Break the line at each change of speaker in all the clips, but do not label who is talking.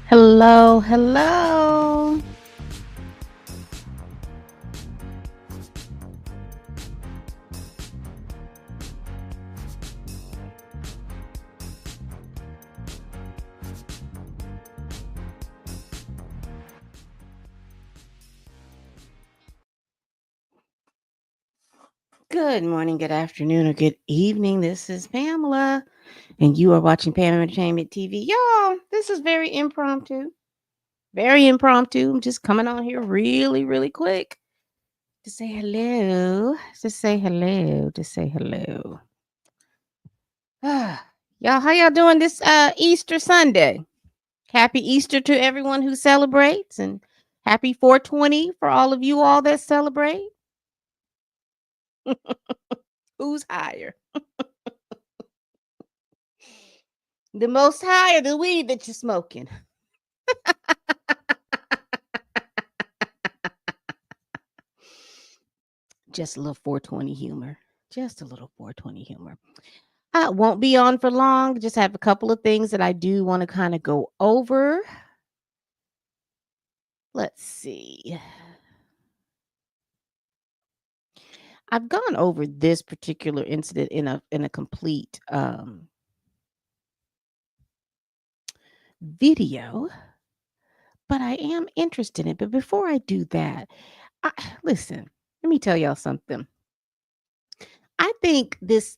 Hello, hello. Good morning, good afternoon, or good evening. This is Pamela, and you are watching Pam Entertainment TV. Y'all, this is very impromptu. Very impromptu. I'm just coming on here really, really quick to say hello. To say hello. To say hello. Y'all, how y'all doing this Easter Sunday? Happy Easter to everyone who celebrates, and happy 420 for all of you all that celebrate. Who's higher? The most high or the weed that you're smoking? Just a little 420 humor. Just a little 420 humor. I won't be on for long. Just have a couple of things that I do want to kind of go over. Let's see. I've gone over this particular incident in a complete video, but I am interested in it. But before I do that, listen, let me tell y'all something. I think this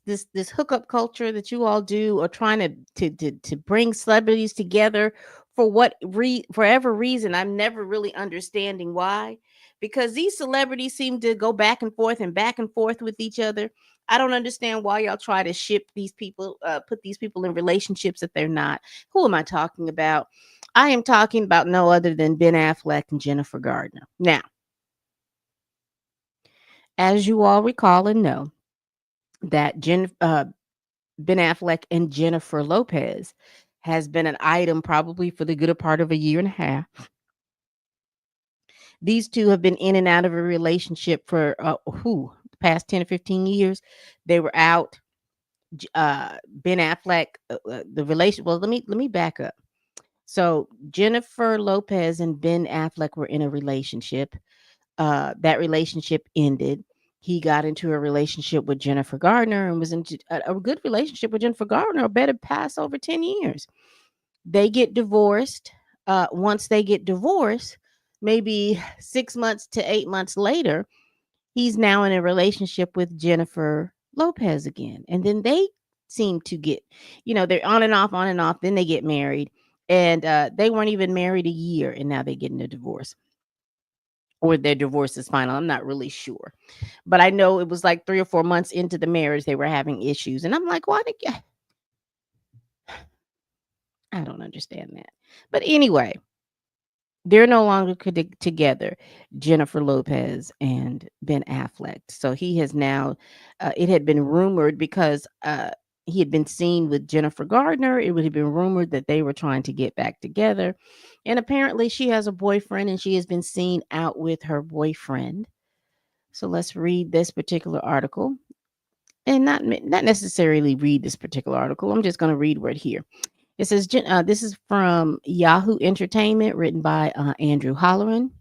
hookup culture that you all do, or trying to bring celebrities together for whatever reason, I'm never really understanding why. Because these celebrities seem to go back and forth with each other. I don't understand why y'all try to ship these people, put these people in relationships that they're not. Who am I talking about? I am talking about no other than Ben Affleck and Jennifer Gardner. Now, as you all recall and know, that Ben Affleck and Jennifer Lopez has been an item probably for the good part of a year and a half. These two have been in and out of a relationship for the past 10 or 15 years. They were out. Ben Affleck, the relation. Well, let me back up. So Jennifer Lopez and Ben Affleck were in a relationship. That relationship ended. He got into a relationship with Jennifer Gardner and was in a good relationship with Jennifer Gardner. Better pass over 10 years. They get divorced. Once they get divorced, maybe 6 months to 8 months later, he's now in a relationship with Jennifer Lopez again. And then they seem to get, they're on and off, on and off. Then they get married. And they weren't even married a year, and now they're getting a divorce, or their divorce is final. I'm not really sure. But I know it was like 3 or 4 months into the marriage they were having issues. And I'm like, why did you? I don't understand that. But anyway, they're no longer together, Jennifer Lopez and Ben Affleck. So he has now, it had been rumored because he had been seen with Jennifer Gardner. It would have been rumored that they were trying to get back together. And apparently she has a boyfriend, and she has been seen out with her boyfriend. So let's read this particular article, and not necessarily read this particular article. I'm just going to read right here. It says, this is from Yahoo Entertainment, written by Andrew Holleran.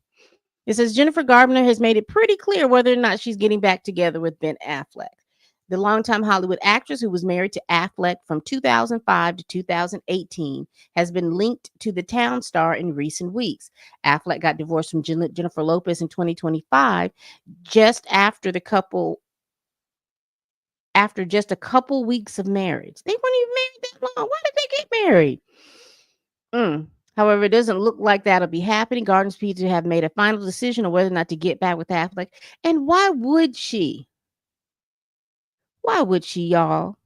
It says Jennifer Gardner has made it pretty clear whether or not she's getting back together with Ben Affleck. The longtime Hollywood actress, who was married to Affleck from 2005 to 2018, has been linked to the Town star in recent weeks. Affleck got divorced from Jennifer Lopez in 2025, just after just a couple weeks of marriage. They weren't even married that long. Why did they get married? However, it doesn't look like that'll be happening. Gardner's Pizza have made a final decision on whether or not to get back with Affleck. And why would she? Why would she, y'all?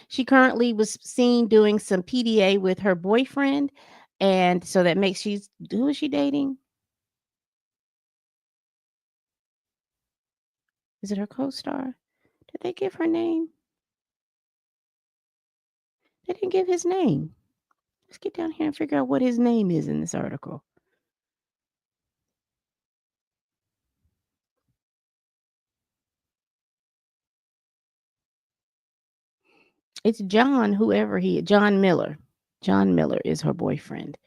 She currently was seen doing some PDA with her boyfriend. And so that makes who is she dating? Is it her co-star? Did they give her name? They didn't give his name. Let's get down here and figure out what his name is in this article. It's John, John Miller. John Miller is her boyfriend.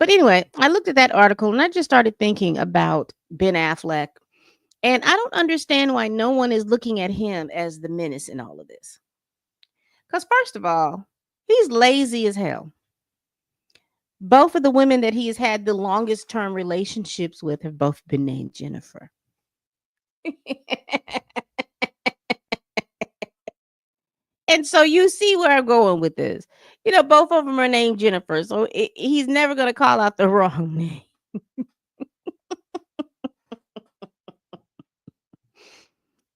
But anyway, I looked at that article and I just started thinking about Ben Affleck. And I don't understand why no one is looking at him as the menace in all of this. Because, first of all, he's lazy as hell. Both of the women that he has had the longest term relationships with have both been named Jennifer. And so you see where I'm going with this. Both of them are named Jennifer. So he's never going to call out the wrong name.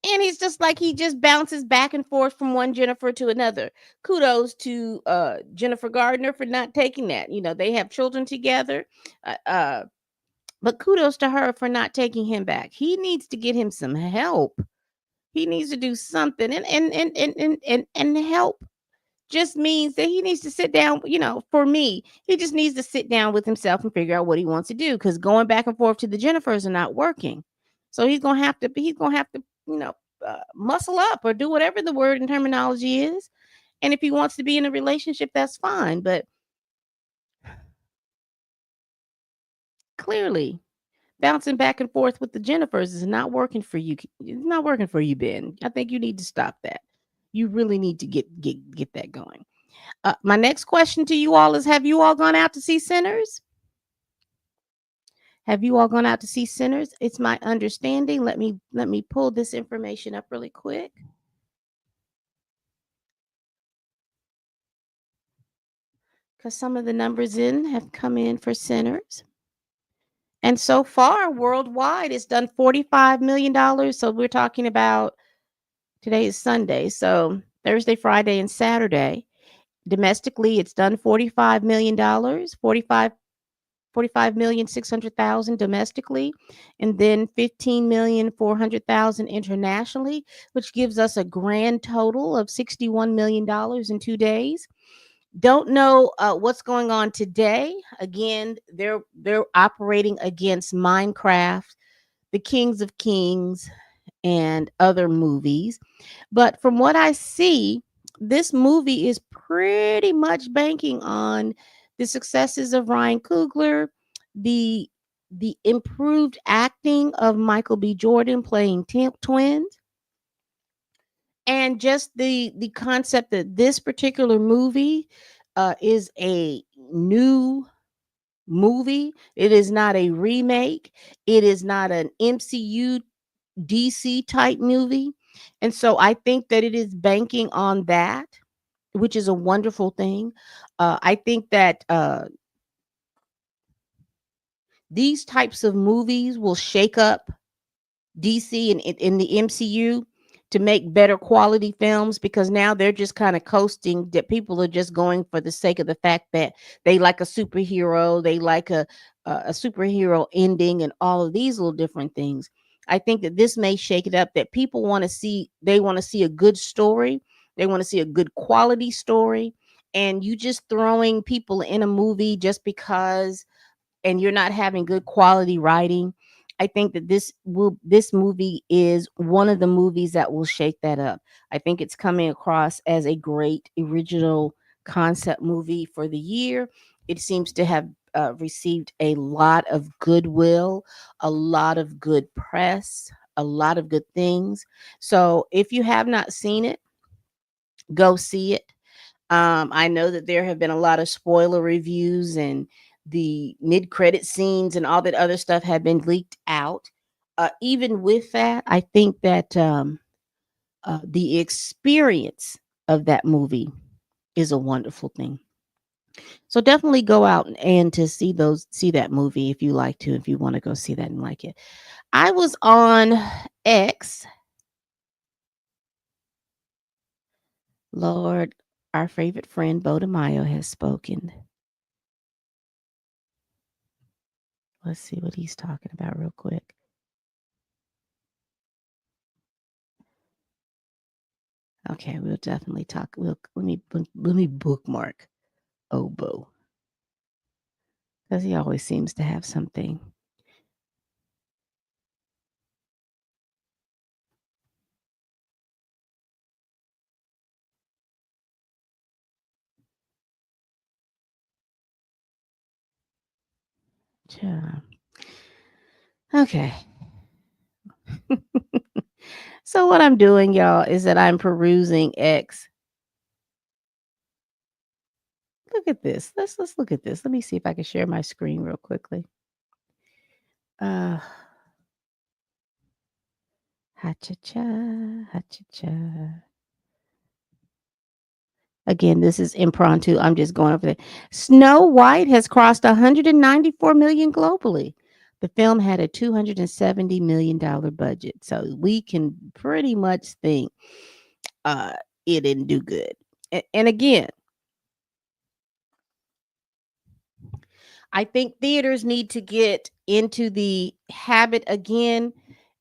And he's just like he just bounces back and forth from one Jennifer to another. Kudos to Jennifer Gardner for not taking that. They have children together. Uh, uh, but kudos to her for not taking him back. He needs to get him some help. He needs to do something and help just means that he needs to sit down, for me, he just needs to sit down with himself and figure out what he wants to do because going back and forth to the Jennifers are not working. So he's gonna have to, muscle up or do whatever the word and terminology is. And if he wants to be in a relationship, that's fine. But clearly, bouncing back and forth with the Jennifers is not working for you. It's not working for you, Ben. I think you need to stop that. You really need to get that going. My next question to you all is: have you all gone out to see Sinners? Have you all gone out to see Sinners? It's my understanding. Let me pull this information up really quick because some of the numbers in have come in for Sinners. And so far, worldwide, it's done $45 million. So we're talking about today is Sunday. So Thursday, Friday, and Saturday. Domestically, it's done $45 million, 45,600,000 domestically, and then 15,400,000 internationally, which gives us a grand total of $61 million in 2 days. Don't know what's going on today. Again, they're operating against Minecraft, The Kings of Kings, and other movies. But from what I see, this movie is pretty much banking on the successes of Ryan Coogler, the the improved acting of Michael B. Jordan playing twins, and just the concept that this particular movie is a new movie. It is not a remake. It is not an MCU DC type movie. And so I think that it is banking on that, which is a wonderful thing. I think that these types of movies will shake up DC and in the MCU to make better quality films because now they're just kind of coasting that people are just going for the sake of the fact that they like a superhero, they like a superhero ending and all of these little different things. I think that this may shake it up that people want to see they want to see a good story. They want to see a good quality story and you just throwing people in a movie just because and you're not having good quality writing, I think that this movie is one of the movies that will shake that up. I think it's coming across as a great original concept movie for the year. It seems to have received a lot of goodwill, a lot of good press, a lot of good things. So if you have not seen it, go see it. I know that there have been a lot of spoiler reviews and the mid-credit scenes and all that other stuff have been leaked out. Even with that, I think that the experience of that movie is a wonderful thing. So definitely go out and to see that movie if you like to, if you want to go see that and like it. I was on X, Lord, our favorite friend Bo DeMaio has spoken. Let's see what he's talking about real quick. Okay, we'll definitely talk. Let me bookmark Obo because he always seems to have something. Child. Okay. So what I'm doing, y'all, is that I'm perusing X. Look at this. Let's look at this. Let me see if I can share my screen real quickly. Uh ha cha cha, ha cha cha. Again, this is impromptu. I'm just going over there. Snow White has crossed 194 million globally. The film had a $270 million budget, so we can pretty much think uh, it didn't do good. And again, I think theaters need to get into the habit again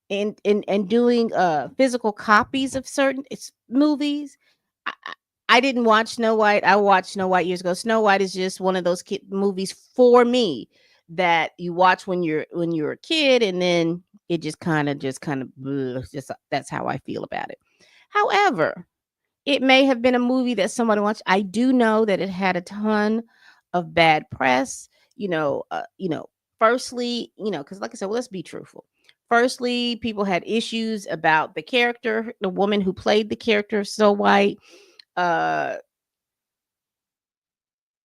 and doing physical copies of certain movies. I didn't watch Snow White. I watched Snow White years ago. Snow White is just one of those kid movies for me that you watch when you're a kid, and then it just kind of just that's how I feel about it. However, it may have been a movie that somebody watched. I do know that it had a ton of bad press. Firstly, because like I said, well, let's be truthful. Firstly, people had issues about the character, the woman who played the character of Snow White. Uh,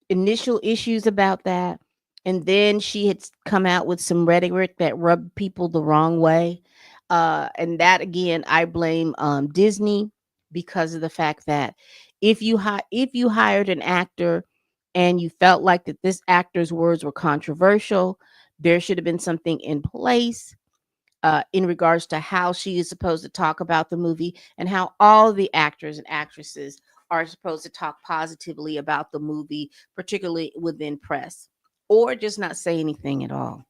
Initial issues about that. And then she had come out with some rhetoric that rubbed people the wrong way. And that again, I blame Disney because of the fact that if you hired an actor and you felt like that this actor's words were controversial, there should have been something in place in regards to how she is supposed to talk about the movie and how all the actors and actresses are supposed to talk positively about the movie, particularly within press, or just not say anything at all.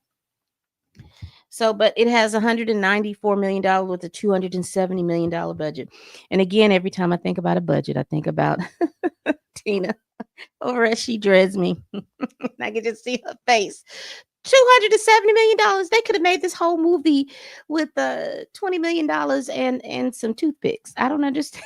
So, but it has $194 million with a $270 million budget. And again, every time I think about a budget, I think about Tina over as she dreads me. I can just see her face. $270 million. They could have made this whole movie with $20 million and some toothpicks. I don't understand.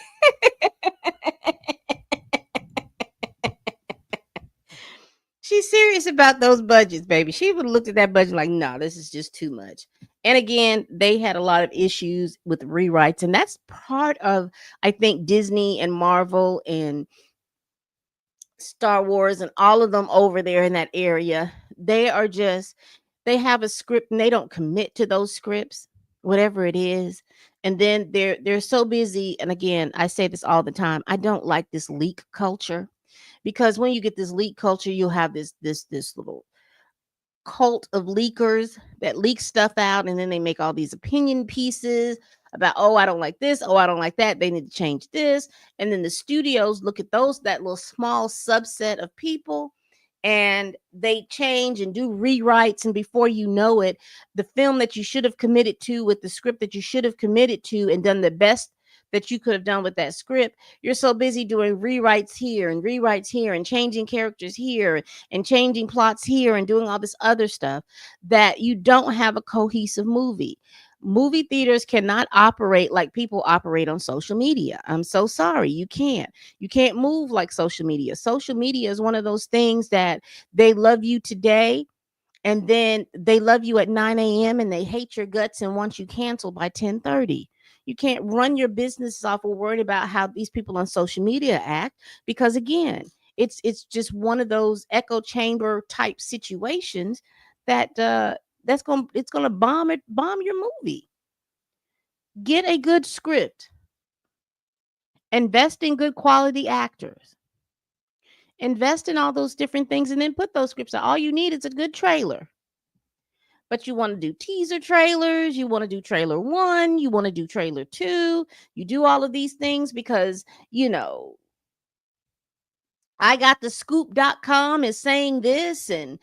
She's serious about those budgets, baby. She would have looked at that budget like, no, this is just too much. And again, they had a lot of issues with rewrites, and that's part of, I think, Disney and Marvel and Star Wars and all of them over there in that area. They have a script and they don't commit to those scripts, whatever it is. And then they're so busy. And again, I say this all the time. I don't like this leak culture because when you get this leak culture, you'll have this little cult of leakers that leak stuff out, and then they make all these opinion pieces about, oh, I don't like this, oh, I don't like that, they need to change this. And then the studios look at those that little small subset of people, and they change and do rewrites, and before you know it, the film that you should have committed to with the script that you should have committed to and done the best that you could have done with that script, you're so busy doing rewrites here and changing characters here and changing plots here and doing all this other stuff that you don't have a cohesive movie. Movie theaters cannot operate like people operate on social media. I'm so sorry. You can't. You can't move like social media. Social media is one of those things that they love you today and then they love you at 9 a.m. and they hate your guts and want you canceled by 10:30. You can't run your business off of worrying about how these people on social media act because again, it's just one of those echo chamber type situations that it's gonna bomb your movie. Get a good script, invest in good quality actors, invest in all those different things, and then put those scripts out. All you need is a good trailer. But you want to do teaser trailers, you want to do trailer one, you want to do trailer two, you do all of these things because, I got the scoop.com is saying this and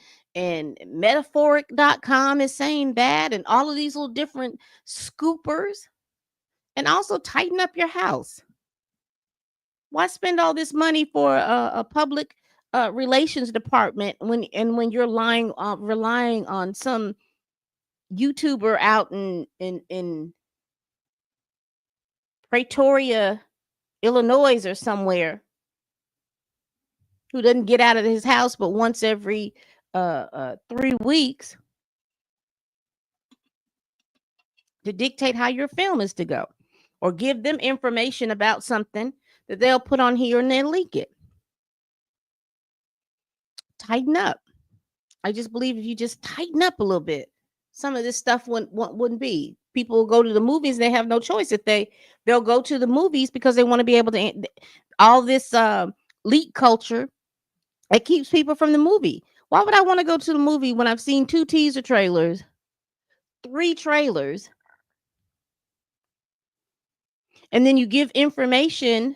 metaphoric.com is saying that and all of these little different scoopers and also tighten up your house. Why spend all this money for a public relations department when you're relying on some YouTuber out in Pretoria, Illinois, or somewhere who doesn't get out of his house but once every 3 weeks? to dictate how your film is to go, or give them information about something that they'll put on here and then leak it. Tighten up. I just believe if you just tighten up a little bit, some of this stuff wouldn't be. People will go to the movies. They have no choice. If they'll go to the movies because they want to be able to. All this leak culture, it keeps people from the movie. Why would I want to go to the movie when I've seen two teaser trailers, three trailers, and then you give information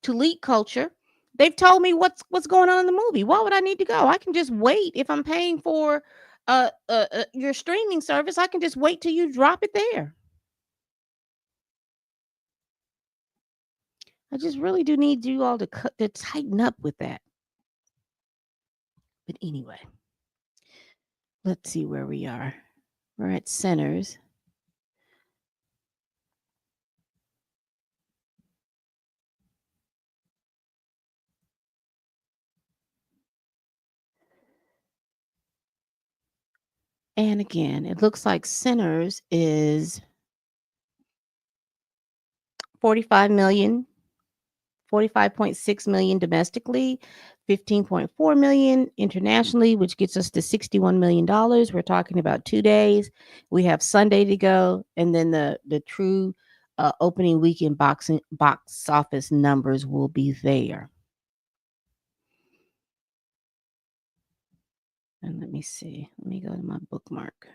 to leak culture? They've told me what's going on in the movie. Why would I need to go? I can just wait. If I'm paying for your streaming service, I can just wait till you drop it there. I just really do need you all to tighten up with that. But anyway, let's see where we are. We're at Centers. And again, it looks like Centers is 45 million, 45.6 million domestically, 15.4 million internationally, which gets us to $61 million. We're talking about 2 days. We have Sunday to go, and then the true opening weekend box office numbers will be there. And let me see. Let me go to my bookmark.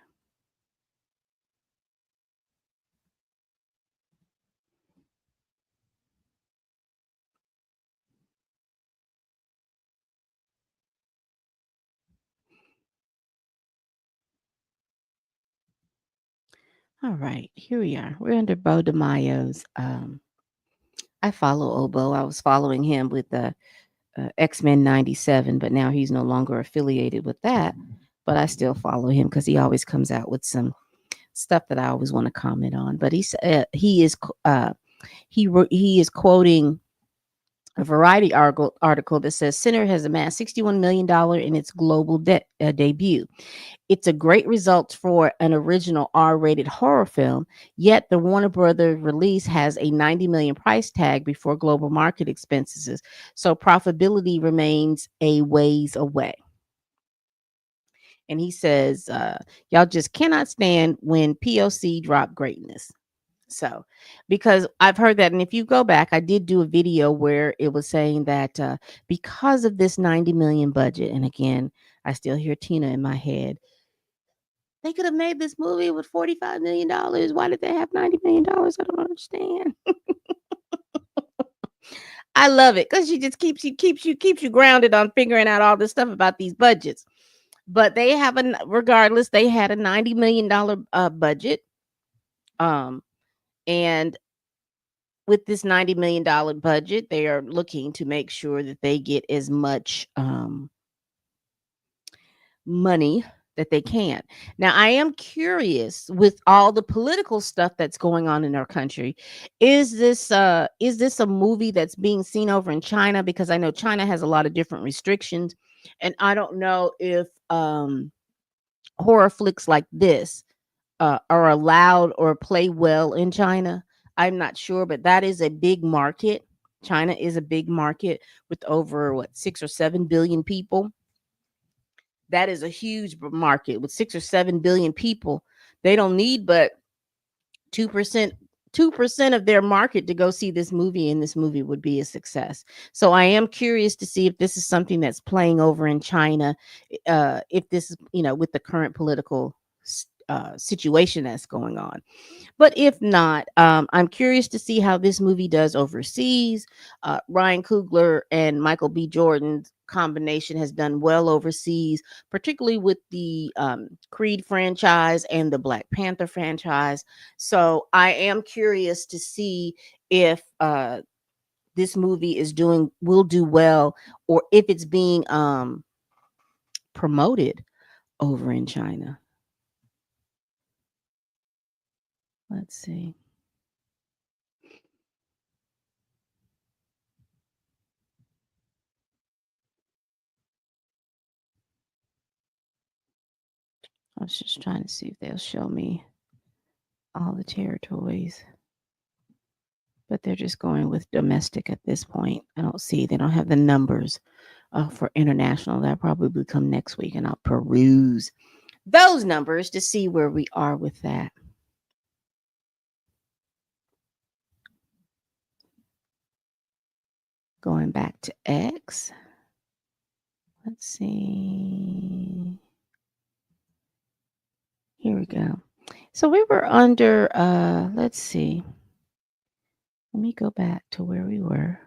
All right, here we are. We're under Bo DeMaio's. I follow Obo. I was following him with the X-Men 97, but now he's no longer affiliated with that. But I still follow him because he always comes out with some stuff that I always want to comment on. But he is quoting a Variety article that says Sinner has amassed $61 million in its global debut. It's a great result for an original R-rated horror film, yet the Warner Brothers release has a 90 million price tag before global market expenses, so profitability remains a ways away. And he says, y'all just cannot stand when POC drop greatness. So, because I've heard that, and if you go back, I did do a video where it was saying that because of this 90 million budget, and again, I still hear Tina in my head, they could have made this movie with $45 million. Why did they have $90 million? I don't understand. I love it because she just keeps you grounded on figuring out all this stuff about these budgets. But they have regardless, they had a $90 million budget. And with this $90 million budget, they are looking to make sure that they get as much money that they can. Now, I am curious with all the political stuff that's going on in our country. Is this a movie that's being seen over in China? Because I know China has a lot of different restrictions, and I don't know if horror flicks like this are allowed or play well in China. I'm not sure, but that is a big market. China is a big market with over 6 or 7 billion people. That is a huge market with 6 or 7 billion people. They don't need but 2%. 2% of their market to go see this movie, and this movie would be a success. So I am curious to see if this is something that's playing over in China, if this is, with the current political situation that's going on. But if not, I'm curious to see how this movie does overseas. Ryan Coogler and Michael B. Jordan's combination has done well overseas, particularly with the Creed franchise and the Black Panther franchise. So I am curious to see if this movie will do well, or if it's being promoted over in China. Let's see. I was just trying to see if they'll show me all the territories, but they're just going with domestic at this point. I don't see, they don't have the numbers for international. That'll probably come next week, and I'll peruse those numbers to see where we are with that. Going back to X. Let's see. Here we go. So we were under, let's see. Let me go back to where we were.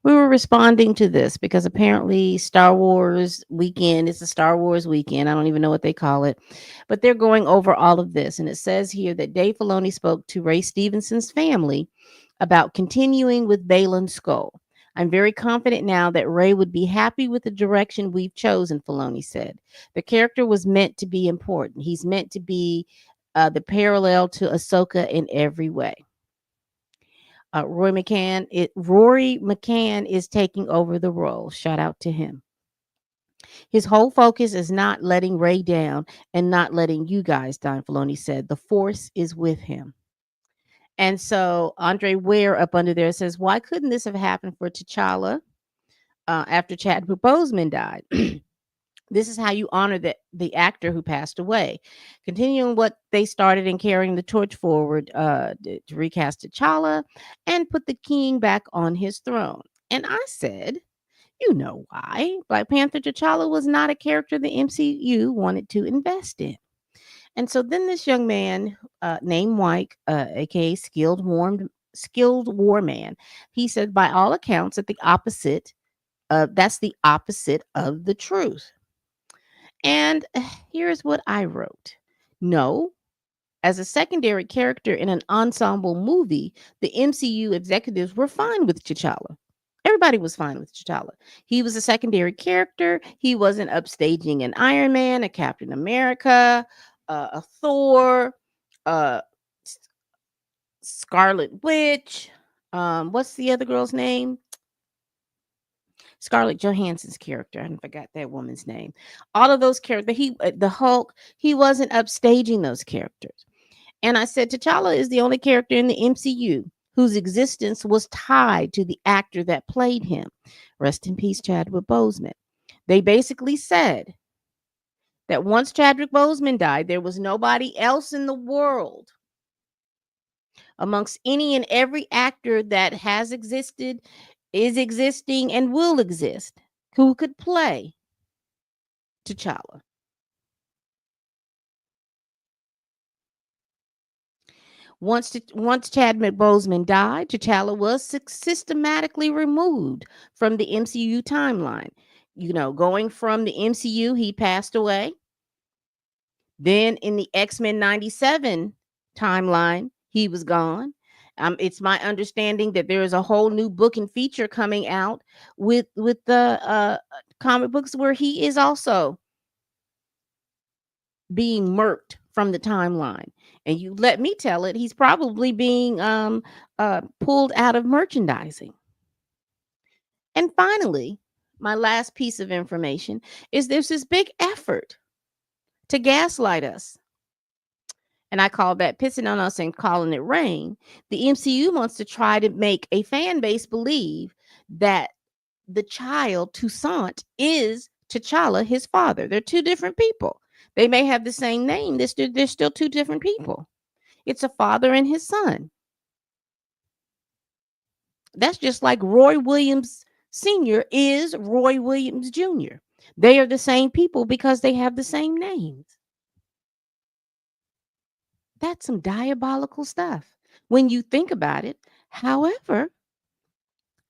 We were responding to this because apparently Star Wars weekend, it's a Star Wars weekend. I don't even know what they call it, but they're going over all of this. And it says here that Dave Filoni spoke to Ray Stevenson's family about continuing with Baylan Skoll. I'm very confident now that Ray would be happy with the direction we've chosen, Filoni said. The character was meant to be important. He's meant to be the parallel to Ahsoka in every way. Rory McCann is taking over the role. Shout out to him. His whole focus is not letting Ray down and not letting you guys down, Filoni said. The force is with him. And so Andre Ware up under there says, why couldn't this have happened for T'Challa after Chadwick Boseman died? This is how you honor the actor who passed away. Continuing what they started and carrying the torch forward to recast T'Challa and put the king back on his throne. And I said, you know why. Black Panther T'Challa was not a character the MCU wanted to invest in. And so then this young man named White, aka Skilled War Man, he said, by all accounts, that's the opposite of the truth. And here's what I wrote. No, as a secondary character in an ensemble movie, the MCU executives were fine with T'Challa. Everybody was fine with T'Challa. He was a secondary character. He wasn't upstaging an Iron Man, a Captain America, a Thor, uh, Scarlet Witch. What's the other girl's name? Scarlett Johansson's character. I forgot that woman's name. All of those characters, the Hulk, he wasn't upstaging those characters. And I said, T'Challa is the only character in the MCU whose existence was tied to the actor that played him. Rest in peace, Chadwick Boseman. They basically said that once Chadwick Boseman died, there was nobody else in the world amongst any and every actor that has existed, is existing, and will exist who could play T'Challa. Once Chadwick Boseman died, T'Challa was systematically removed from the MCU timeline. You know, going from the MCU, he passed away. Then in the X-Men 97 timeline, he was gone. It's my understanding that there is a whole new book and feature coming out with the comic books where he is also being murked from the timeline. And you let me tell it, he's probably being pulled out of merchandising. And finally, my last piece of information is there's this big effort to gaslight us. And I call that pissing on us and calling it rain. The MCU wants to try to make a fan base believe that the child, Toussaint, is T'Challa, his father. They're two different people. They may have the same name. They're still two different people. It's a father and his son. That's just like Roy Williams Sr. is Roy Williams Jr. They are the same people because they have the same names. That's some diabolical stuff when you think about it. However,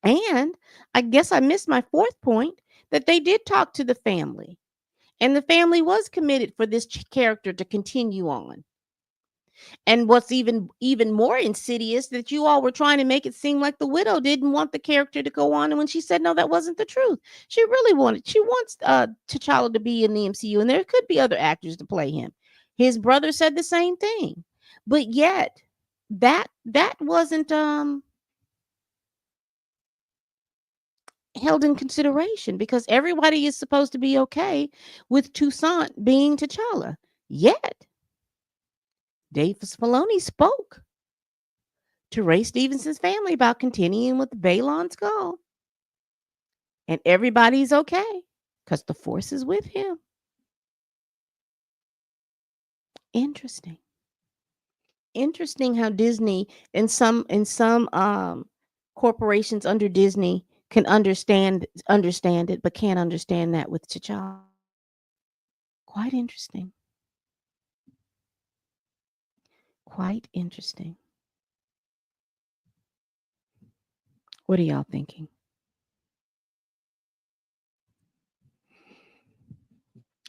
and I guess I missed my fourth point, that they did talk to the family, and the family was committed for this character to continue on. And what's even more insidious, that you all were trying to make it seem like the widow didn't want the character to go on, and when she said no, that wasn't the truth. She wants T'Challa to be in the MCU, and there could be other actors to play him. His brother said the same thing, but yet that wasn't held in consideration because everybody is supposed to be okay with Toussaint being T'Challa. Yet, Dave Filoni spoke to Ray Stevenson's family about continuing with Balon's goal, and everybody's okay because the force is with him. Interesting. Interesting how Disney and some corporations under Disney can understand it, but can't understand that with T'Challa. Quite interesting. Quite interesting. What are y'all thinking?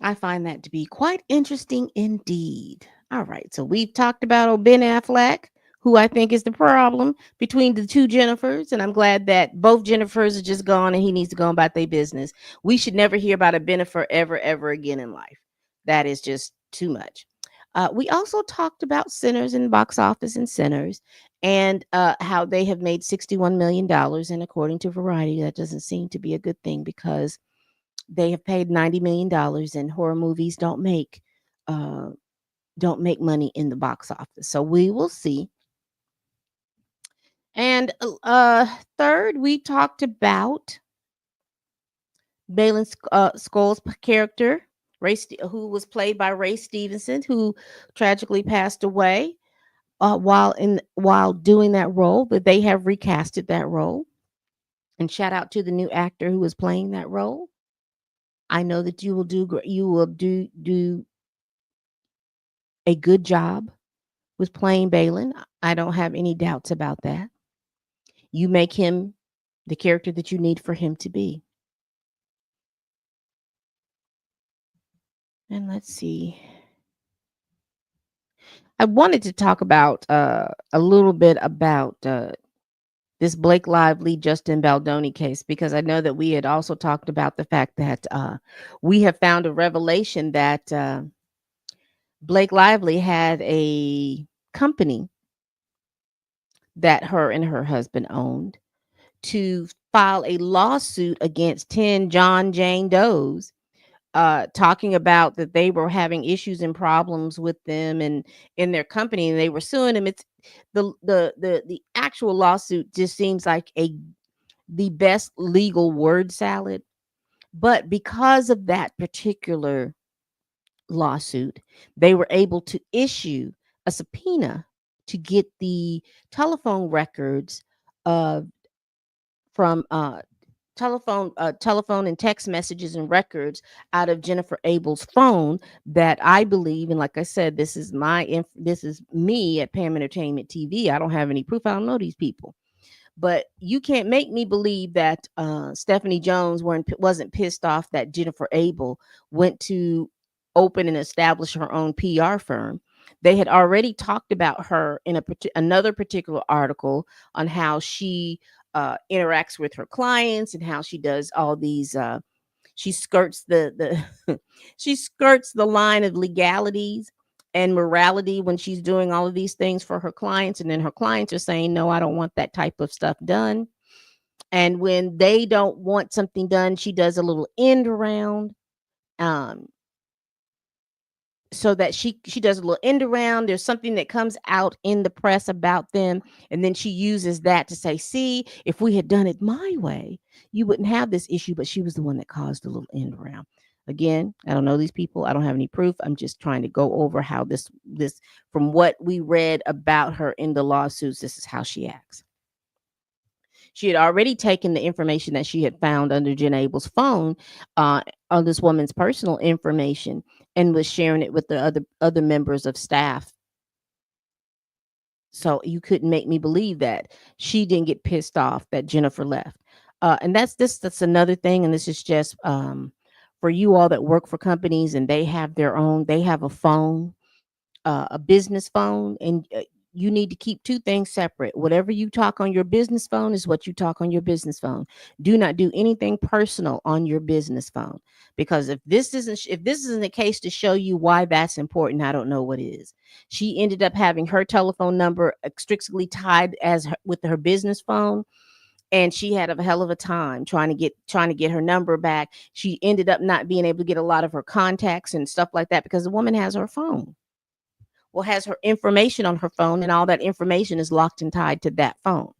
I find that to be quite interesting indeed. All right, so we've talked about old Ben Affleck, who I think is the problem between the two Jennifers, and I'm glad that both Jennifers are just gone and he needs to go about their business. We should never hear about a Bennifer ever again in life. That is just too much. We also talked about Sinners in box office and Sinners and how they have made $61 million. And according to Variety, that doesn't seem to be a good thing because they have paid $90 million, and horror movies uh, don't make money in the box office. So we will see. And third, we talked about Balin Skoll's character, who was played by Ray Stevenson, who tragically passed away while doing that role. But they have recasted that role. And shout out to the new actor who is playing that role. I know that you will do a good job with playing Balin. I don't have any doubts about that. You make him the character that you need for him to be. And let's see. I wanted to talk about a little bit about this Blake Lively Justin Baldoni case because I know that we had also talked about the fact that we have found a revelation that Blake Lively had a company that her and her husband owned to file a lawsuit against 10 John Jane Does, talking about that they were having issues and problems with them and in their company, and they were suing them. It's the actual lawsuit just seems like the best legal word salad, but because of that particular lawsuit, they were able to issue a subpoena to get the telephone records of from telephone and text messages and records out of Jennifer Abel's phone that I believe, and like I said, this is me at Pam Entertainment TV. I don't have any proof. I don't know these people. But you can't make me believe that Stephanie Jones wasn't pissed off that Jennifer Abel went to open and establish her own PR firm. They had already talked about her in another particular article on how she interacts with her clients and how she does all these. She skirts the she skirts the line of legalities and morality when she's doing all of these things for her clients, and then her clients are saying, no, I don't want that type of stuff done. And when they don't want something done, she does a little end around, um so that she does a little end around. There's something that comes out in the press about them, and then she uses that to say, see, if we had done it my way, you wouldn't have this issue. But she was the one that caused a little end around. Again, I don't know these people. I don't have any proof. I'm just trying to go over how this from what we read about her in the lawsuits, this is how she acts. She had already taken the information that she had found under Jen Abel's phone, uh, on this woman's personal information, and was sharing it with the other members of staff. So you couldn't make me believe that she didn't get pissed off that Jennifer left. And that's another thing. And this is just for you all that work for companies and they have a phone, a business phone, and you need to keep two things separate. Whatever you talk on your business phone is what you talk on your business phone. Do not do anything personal on your business phone, because if this isn't the case to show you why that's important, I don't know what is. She ended up having her telephone number strictly tied with her business phone, and she had a hell of a time trying to get her number back. She ended up not being able to get a lot of her contacts and stuff like that because the woman has her phone. Well, has her information on her phone, and all that information is locked and tied to that phone.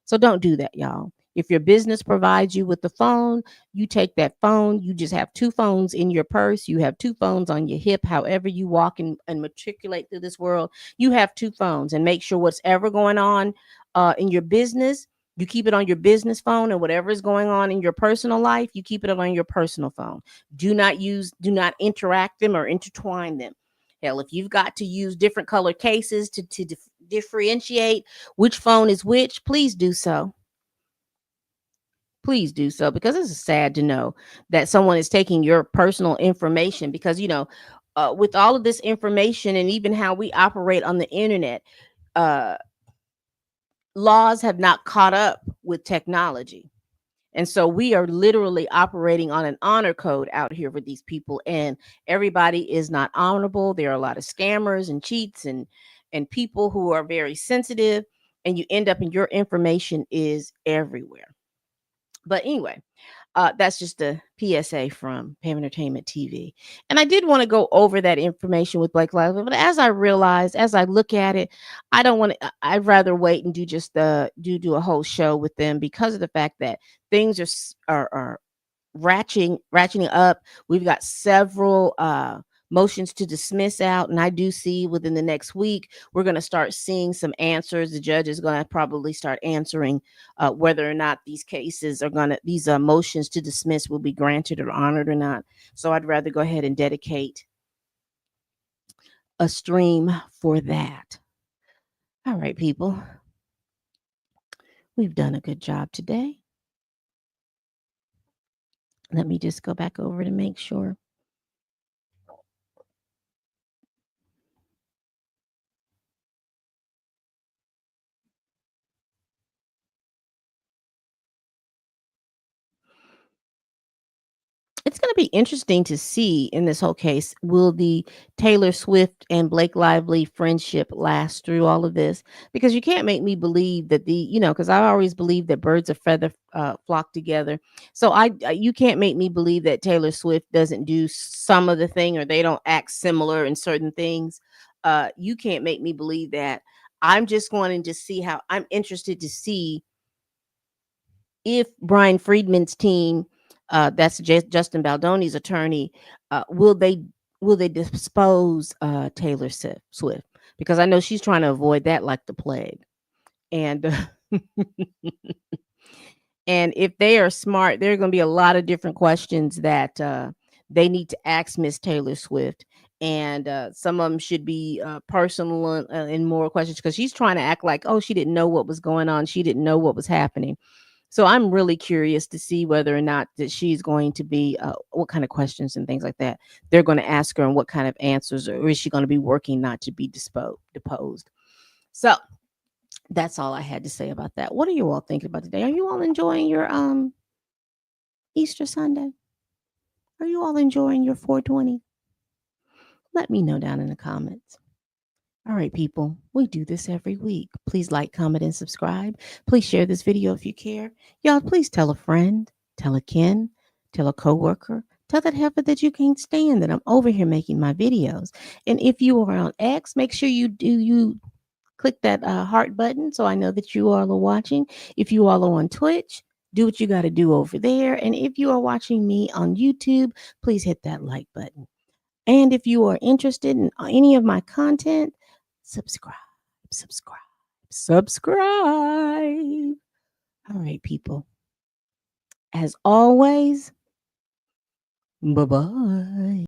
So don't do that, y'all. If your business provides you with the phone, you take that phone. You just have two phones in your purse. You have two phones on your hip. However, you walk and matriculate through this world, you have two phones, and make sure what's ever going on in your business, you keep it on your business phone, and whatever is going on in your personal life, you keep it on your personal phone. Do not interact them or intertwine them. Hell, if you've got to use different color cases to differentiate which phone is which, please do so. Please do so, because it's sad to know that someone is taking your personal information, because with all of this information and even how we operate on the internet, uh laws have not caught up with technology. And so we are literally operating on an honor code out here with these people, and everybody is not honorable. There are a lot of scammers and cheats and people who are very sensitive, and you end up, and your information is everywhere. But anyway, that's just a PSA from Pam Entertainment TV. And I did want to go over that information with Blake Lively, but as I realized, as I look at it, I don't want to. I'd rather wait and do just do a whole show with them, because of the fact that things are ratcheting up. We've got several motions to dismiss out, and I do see within the next week we're going to start seeing some answers. The judge is going to probably start answering whether or not these motions to dismiss will be granted or honored or not. So I'd rather go ahead and dedicate a stream for that. All right, people, we've done a good job today. Let me just go back over to make sure. It's going to be interesting to see in this whole case, will the Taylor Swift and Blake Lively friendship last through all of this? Because you can't make me believe that because I always believe that birds of feather flock together. So you can't make me believe that Taylor Swift doesn't do some of the thing, or they don't act similar in certain things. You can't make me believe that. I'm just wanting to see how I'm interested to see if Brian Friedman's team, that's Justin Baldoni's attorney, will they dispose Taylor Swift? Because I know she's trying to avoid that like the plague. And and if they are smart, there are going to be a lot of different questions that they need to ask Miss Taylor Swift. And some of them should be personal and more questions, because she's trying to act like, oh, she didn't know what was going on. She didn't know what was happening. So I'm really curious to see whether or not that she's going to be what kind of questions and things like that they're going to ask her, and what kind of answers, or is she going to be working not to be deposed. So that's all I had to say about that. What are you all thinking about today? Are you all enjoying your Easter Sunday? Are you all enjoying your 420? Let me know down in the comments. All right, people, we do this every week. Please like, comment, and subscribe. Please share this video if you care. Y'all, please tell a friend, tell a kin, tell a coworker, tell that heifer that you can't stand that I'm over here making my videos. And if you are on X, make sure you click that heart button so I know that you all are watching. If you all are on Twitch, do what you got to do over there. And if you are watching me on YouTube, please hit that like button. And if you are interested in any of my content, subscribe, subscribe, subscribe. All right, people. As always, bye bye.